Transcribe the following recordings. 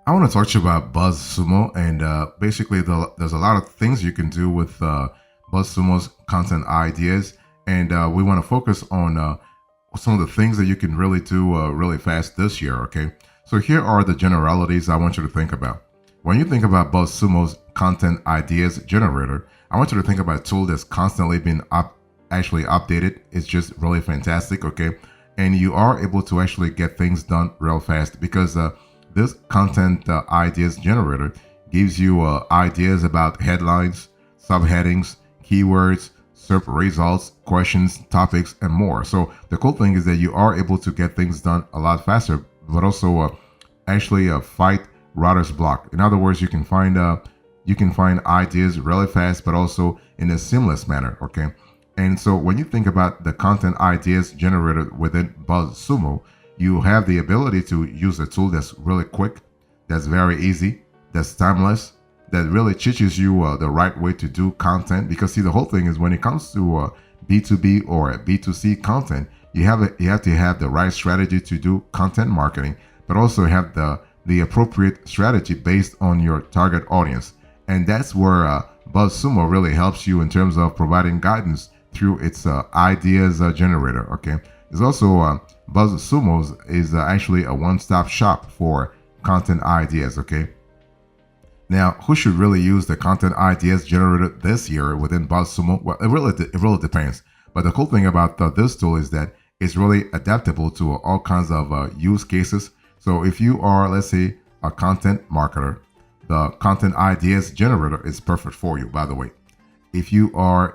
I want to talk to you about BuzzSumo, and basically, there's a lot of things you can do with BuzzSumo's content ideas, and we want to focus on some of the things that you can really do really fast this year. Okay, so here are the generalities I want you to think about. When you think about BuzzSumo's content ideas generator, I want you to think about a tool that's constantly been actually updated. It's just really fantastic. Okay, and you are able to actually get things done real fast because this content ideas generator gives you ideas about headlines, subheadings, keywords, search results, questions, topics, and more. So the cool thing is that you are able to get things done a lot faster, but also actually fight writer's block. In other words, you can find ideas really fast, but also in a seamless manner. Okay. And so when you think about the content ideas generated within BuzzSumo, you have the ability to use a tool that's really quick, that's very easy, that's timeless, that really teaches you the right way to do content. Because see, the whole thing is when it comes to B2B or B2C content, you have to have the right strategy to do content marketing, but also have the appropriate strategy based on your target audience. And that's where BuzzSumo really helps you in terms of providing guidance through its ideas generator. Okay, there's also BuzzSumo's is actually a one-stop shop for content ideas. Okay, now who should really use the content ideas generated this year within BuzzSumo? Well, it really depends. But the cool thing about this tool is that it's really adaptable to all kinds of use cases. So if you are, let's say, a content marketer, the content ideas generator is perfect for you. By the way, if you are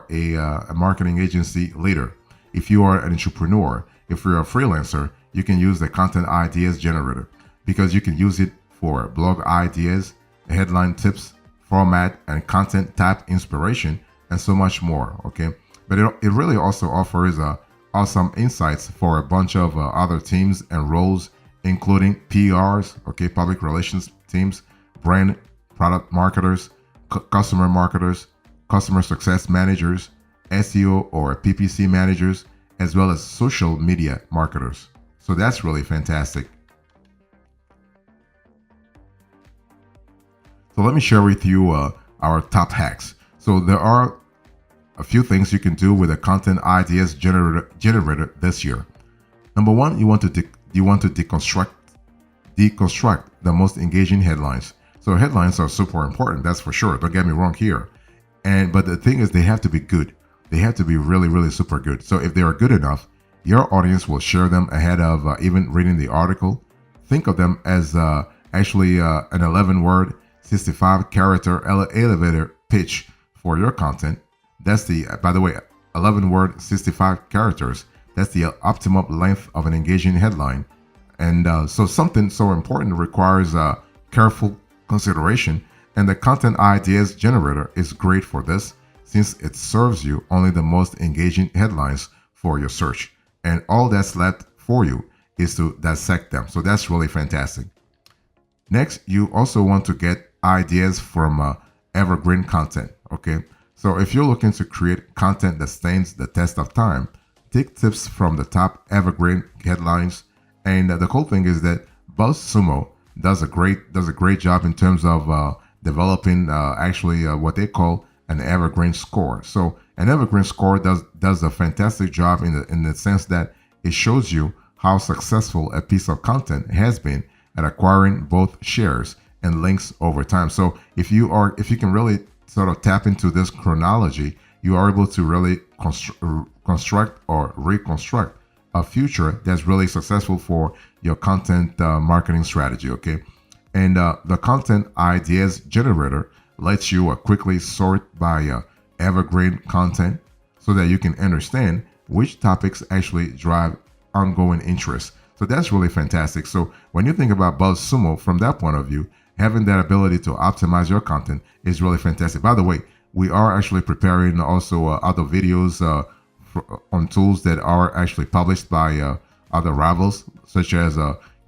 a marketing agency leader, if you are an entrepreneur, if you're a freelancer, you can use the content ideas generator because you can use it for blog ideas, headline tips, format and content type inspiration, and so much more. Okay, but it really also offers awesome insights for a bunch of other teams and roles, including PRs, okay, public relations teams, brand product marketers, customer marketers, customer success managers, SEO or PPC managers, as well as social media marketers. So that's really fantastic. So let me share with you our top hacks. So there are a few things you can do with a content ideas generator this year. Number one, you want to deconstruct the most engaging headlines. So headlines are super important, that's for sure. Don't get me wrong here. But the thing is, they have to be good. They have to be really, really super good. So if they are good enough, your audience will share them ahead of even reading the article. Think of them as actually an 11-word, 65-character elevator pitch for your content. That's by the way, 11-word, 65 characters. That's the optimum length of an engaging headline. And so something so important requires careful consideration. And the content ideas generator is great for this since it serves you only the most engaging headlines for your search. And all that's left for you is to dissect them. So that's really fantastic. Next, you also want to get ideas from evergreen content. Okay. So if you're looking to create content that stands the test of time, take tips from the top evergreen headlines. And the cool thing is that BuzzSumo does a great job in terms of developing what they call an evergreen score. So an evergreen score does a fantastic job in the sense that it shows you how successful a piece of content has been at acquiring both shares and links over time. So if you can really sort of tap into this chronology, you are able to really construct or reconstruct a future that's really successful for your content marketing strategy. Okay, and the content ideas generator lets you quickly sort by evergreen content so that you can understand which topics actually drive ongoing interest. So that's really fantastic. So when you think about BuzzSumo from that point of view, having that ability to optimize your content is really fantastic. By the way, we are actually preparing also other videos on tools that are actually published by other rivals, such as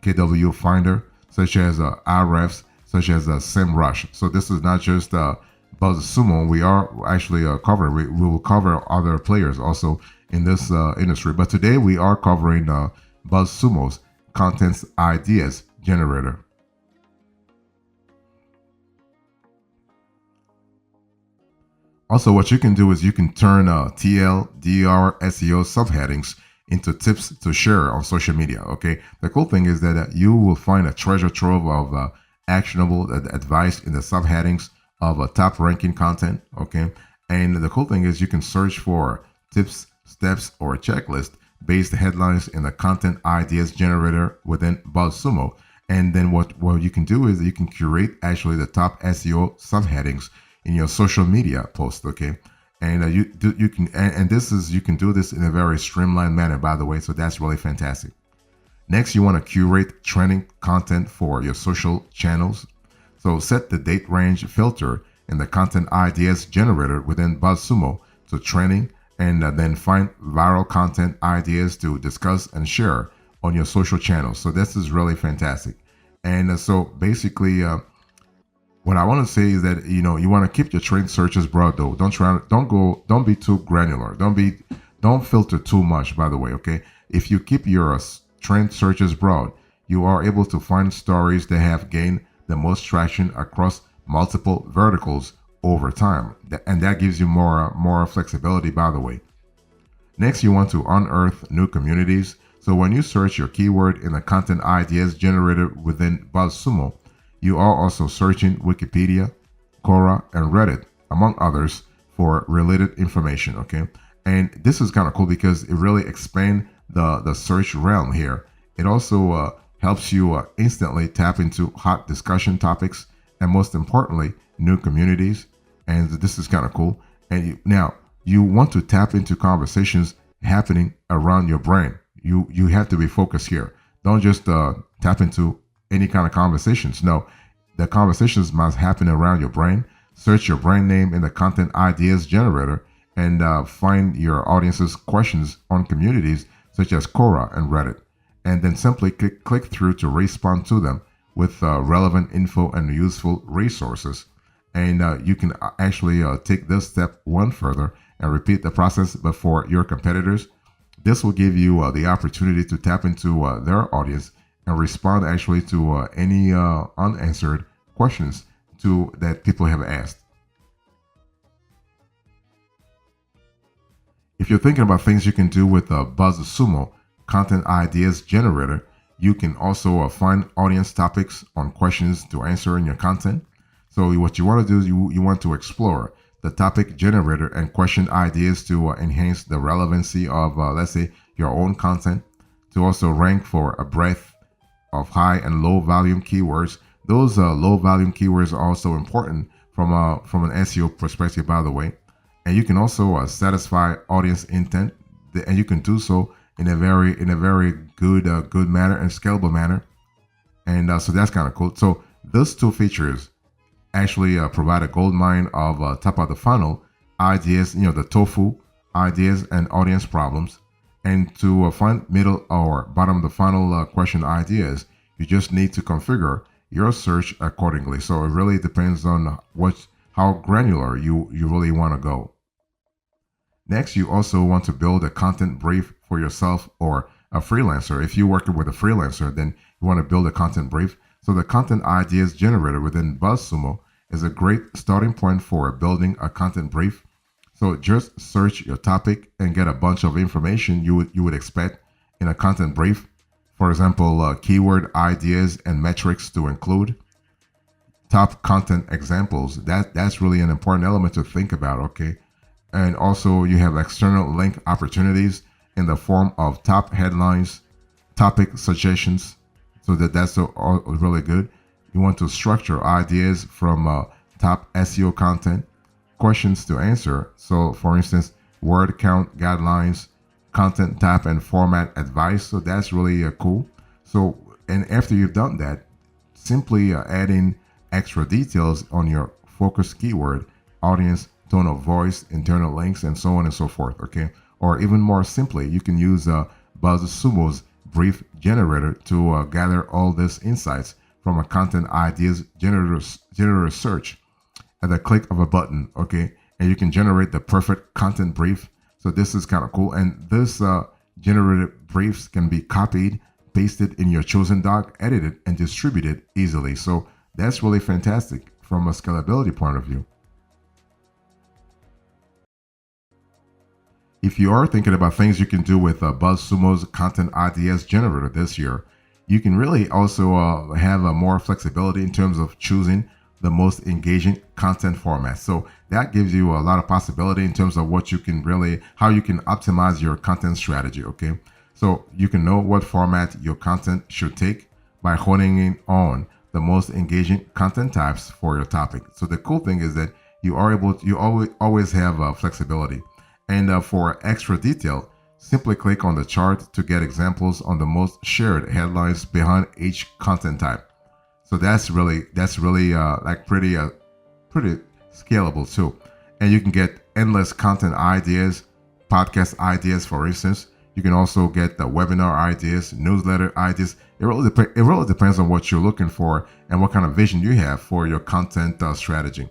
KW Finder, such as Ahrefs, such as SEMrush. So this is not just BuzzSumo. We are actually covering. We will cover other players also in this industry. But today we are covering BuzzSumo's Content Ideas Generator. Also, what you can do is you can turn TL, DR, SEO subheadings into tips to share on social media. Okay. The cool thing is that you will find a treasure trove of actionable advice in the subheadings of top ranking content. Okay. And the cool thing is you can search for tips, steps, or checklist based headlines in the content ideas generator within BuzzSumo. And then what you can do is you can curate actually the top SEO subheadings in your social media post. Okay. And you can and this is you can do this in a very streamlined manner, by the way. So that's really fantastic. Next, you want to curate trending content for your social channels. So set the date range filter in the content ideas generator within BuzzSumo to trending, and then find viral content ideas to discuss and share on your social channels. So this is really fantastic. And so basically, what I want to say is that you want to keep your trend searches broad though. Don't be too granular. Don't filter too much. By the way, okay. If you keep your trend searches broad, you are able to find stories that have gained the most traction across multiple verticals over time, and that gives you more flexibility. By the way, next you want to unearth new communities. So when you search your keyword in the content ideas generated within BuzzSumo, you are also searching Wikipedia, Quora, and Reddit, among others, for related information. Okay, and this is kind of cool because it really expands the search realm here. It also helps you instantly tap into hot discussion topics and, most importantly, new communities. And this is kind of cool. And now you want to tap into conversations happening around your brain. You have to be focused here. Don't just tap into any kind of conversations. No, the conversations must happen around your brain. Search your brand name in the content ideas generator and find your audience's questions on communities such as Quora and Reddit, and then simply click through to respond to them with relevant info and useful resources. And you can actually take this step one further and repeat the process before your competitors. This will give you the opportunity to tap into their audience and respond actually to any unanswered questions that people have asked. If you're thinking about things you can do with BuzzSumo content ideas generator, you can also find audience topics on questions to answer in your content. So what you want to do is you want to explore the topic generator and question ideas to enhance the relevancy of, let's say, your own content, to also rank for a breadth of high and low volume keywords. Those low volume keywords are also important from an SEO perspective, by the way. And you can also satisfy audience intent, and you can do so in a very good manner and scalable manner. And so that's kind of cool. So those two features actually provide a gold mine of top of the funnel ideas, the tofu ideas and audience problems. And to find middle or bottom of the funnel question ideas, you just need to configure your search accordingly. So it really depends on how granular you really want to go. Next, you also want to build a content brief for yourself or a freelancer. If you're working with a freelancer, then you want to build a content brief. So the content ideas generator within BuzzSumo is a great starting point for building a content brief. So just search your topic and get a bunch of information you would expect in a content brief. For example, keyword ideas and metrics to include. Top content examples. That's really an important element to think about, okay? And also you have external link opportunities in the form of top headlines, topic suggestions. So that's all really good. You want to structure ideas from top SEO content, questions to answer. So for instance, word count guidelines, content type and format advice. So that's really cool. So, and after you've done that, simply add in extra details on your focus keyword, audience, tone of voice, internal links, and so on and so forth. Okay. Or even more simply, you can use BuzzSumo's brief generator to gather all these insights from a content ideas generator search at the click of a button. Okay. And you can generate the perfect content brief. So this is kind of cool. And this generated briefs can be copied, pasted in your chosen doc, edited, and distributed easily. So that's really fantastic from a scalability point of view. If you are thinking about things you can do with BuzzSumo's content ideas generator this year, you can really also have more flexibility in terms of choosing the most engaging content format. So that gives you a lot of possibility in terms of what you can really, how you can optimize your content strategy. Okay. So you can know what format your content should take by honing in on the most engaging content types for your topic. So the cool thing is that you are able to, you always have flexibility. And for extra detail, simply click on the chart to get examples on the most shared headlines behind each content type. So that's really like pretty scalable too. And you can get endless content ideas, podcast ideas, for instance. You can also get the webinar ideas, newsletter ideas. It really depends on what you're looking for and what kind of vision you have for your content strategy.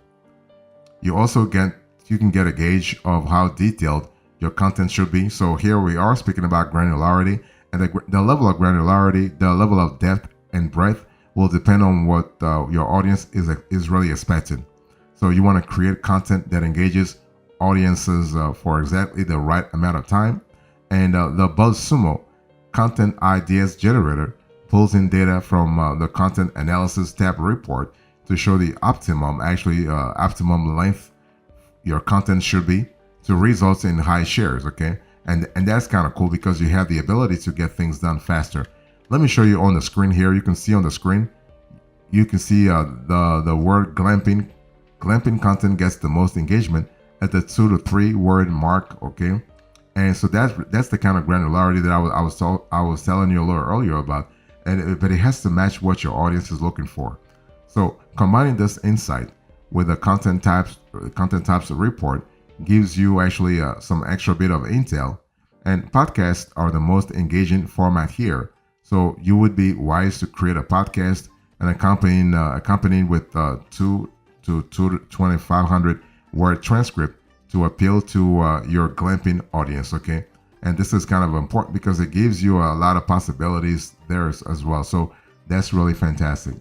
You can get a gauge of how detailed your content should be. So here we are speaking about granularity, and the level of granularity, the level of depth and breadth will depend on what your audience is really expecting. So you want to create content that engages audiences for exactly the right amount of time. And the BuzzSumo content ideas generator pulls in data from the content analysis tab report to show the optimum length your content should be to results in high shares. Okay, and that's kind of cool because you have the ability to get things done faster. Let me show you on the screen here. You can see on the screen, you can see the word glamping. Glamping content gets the most engagement at the 2 to 3 word mark. Okay, and so that's the kind of granularity that I was telling you a little earlier about. But it has to match what your audience is looking for. So combining this insight with the content types report gives you actually some extra bit of intel. And podcasts are the most engaging format here. So you would be wise to create a podcast and accompanying with 2 to 2,500 word transcript to appeal to your glamping audience. Okay, and this is kind of important because it gives you a lot of possibilities there as well. So that's really fantastic.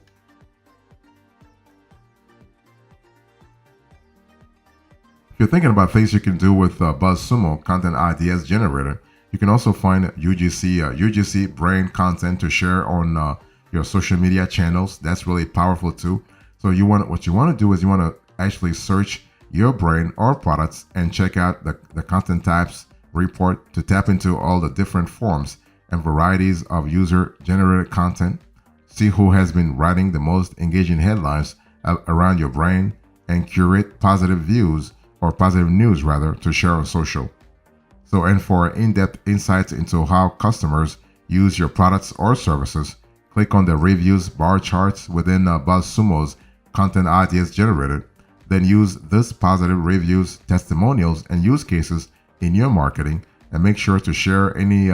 If you're thinking about things you can do with BuzzSumo Content Ideas Generator, you can also find UGC brand content to share on your social media channels. That's really powerful too. So what you want to do is you want to actually search your brand or products and check out the content types report to tap into all the different forms and varieties of user-generated content. See who has been writing the most engaging headlines around your brand and curate positive views or positive news rather to share on social. So, and for in-depth insights into how customers use your products or services, click on the reviews bar charts within BuzzSumo's Content Ideas Generator. Then use this positive reviews, testimonials, and use cases in your marketing, and make sure to share any,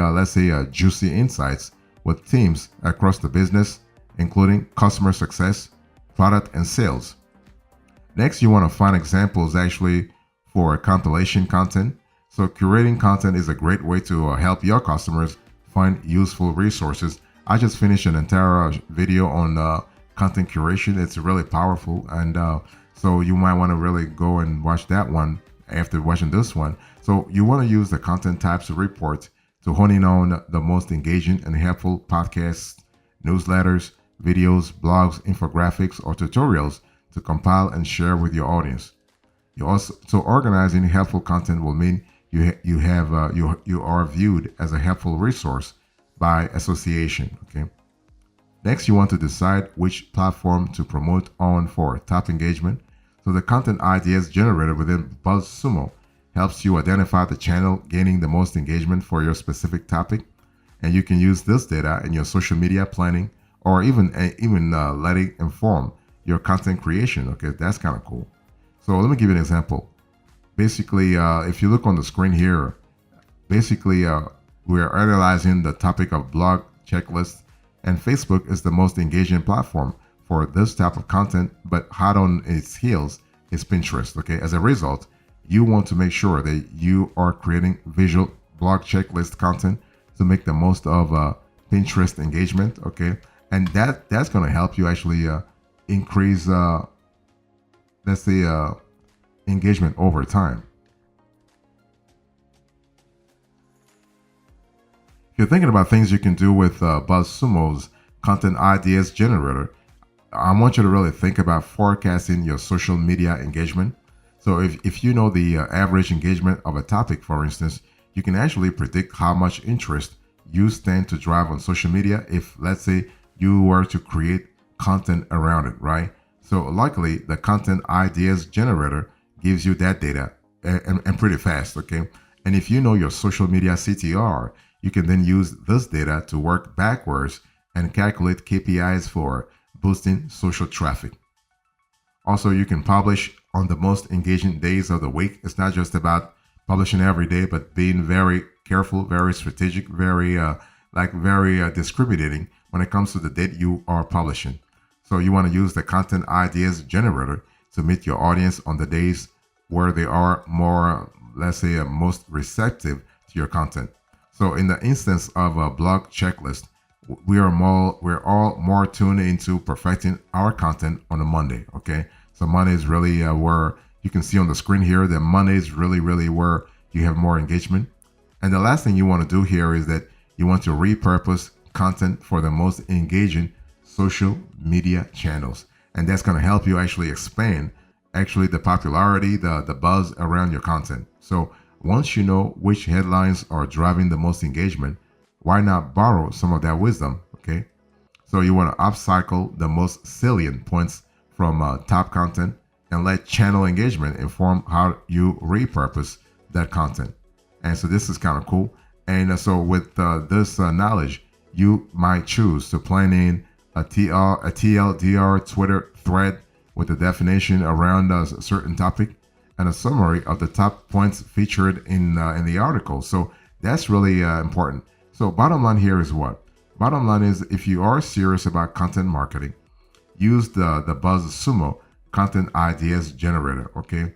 juicy insights with teams across the business, including customer success, product, and sales. Next, you want to find examples actually for compilation content. So curating content is a great way to help your customers find useful resources. I just finished an entire video on content curation. It's really powerful, and so you might want to really go and watch that one after watching this one. So you want to use the content types report to hone in on the most engaging and helpful podcasts, newsletters, videos, blogs, infographics, or tutorials to compile and share with your audience. Organizing helpful content will mean you are viewed as a helpful resource by association. Okay. Next, you want to decide which platform to promote on for top engagement. So the content ideas generated within BuzzSumo helps you identify the channel gaining the most engagement for your specific topic, and you can use this data in your social media planning or even let it inform your content creation. Okay, that's kind of cool. So let me give you an example. Basically, if you look on the screen here, we are analyzing the topic of blog checklists, and Facebook is the most engaging platform for this type of content, but hot on its heels is Pinterest. Okay, as a result, you want to make sure that you are creating visual blog checklist content to make the most of Pinterest engagement. Okay, and that's going to help you actually increase engagement over time. If you're thinking about things you can do with BuzzSumo's content ideas generator, I want you to really think about forecasting your social media engagement. So if you know the average engagement of a topic, for instance, you can actually predict how much interest you stand to drive on social media if, let's say, you were to create content around it, right? So luckily, the content ideas generator gives you that data and pretty fast, okay? And if you know your social media CTR, you can then use this data to work backwards and calculate KPIs for boosting social traffic. Also, you can publish on the most engaging days of the week. It's not just about publishing every day, but being very careful, very strategic, very discriminating when it comes to the date you are publishing. So you want to use the content ideas generator to meet your audience on the days where they are more, let's say, most receptive to your content. So in the instance of a blog checklist, we're all more tuned into perfecting our content on a Monday. Okay, so Monday is really where you can see on the screen here that Monday is really where you have more engagement. And the last thing you want to do here is that you want to repurpose content for the most engaging social media channels, and that's going to help you actually expand the popularity, the buzz around your content. So once you know which headlines are driving the most engagement, why not borrow some of that wisdom, okay? So you want to upcycle the most salient points from top content and let channel engagement inform how you repurpose that content. And so this is kind of cool. And so with this knowledge, you might choose to plan in a TLDR Twitter thread with a definition around a certain topic and a summary of the top points featured in the article. So that's really important. So bottom line here is what? Bottom line is if you are serious about content marketing, use the BuzzSumo content ideas generator, okay?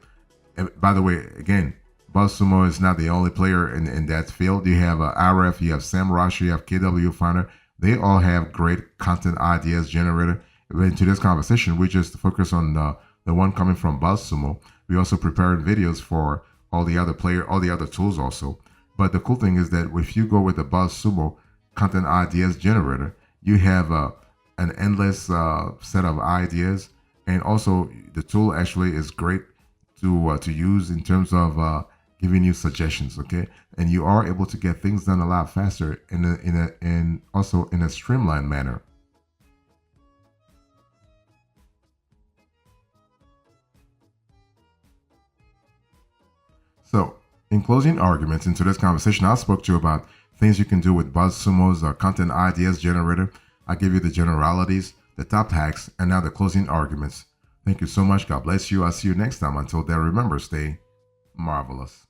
And by the way, again, BuzzSumo is not the only player in that field. You have RF, you have SEMrush, you have KW Finder. They all have great content ideas generator. In today's conversation, we just focus on the one coming from BuzzSumo. We also prepared videos for all the other tools also. But the cool thing is that if you go with the BuzzSumo content ideas generator, you have an endless set of ideas, and also the tool actually is great to use in terms of giving you suggestions. Okay, and you are able to get things done a lot faster and also in a streamlined manner. So, in closing arguments in today's conversation, I spoke to you about things you can do with BuzzSumo's content ideas generator. I gave you the generalities, the top hacks, and now the closing arguments. Thank you so much. God bless you. I'll see you next time. Until then, remember, stay marvelous.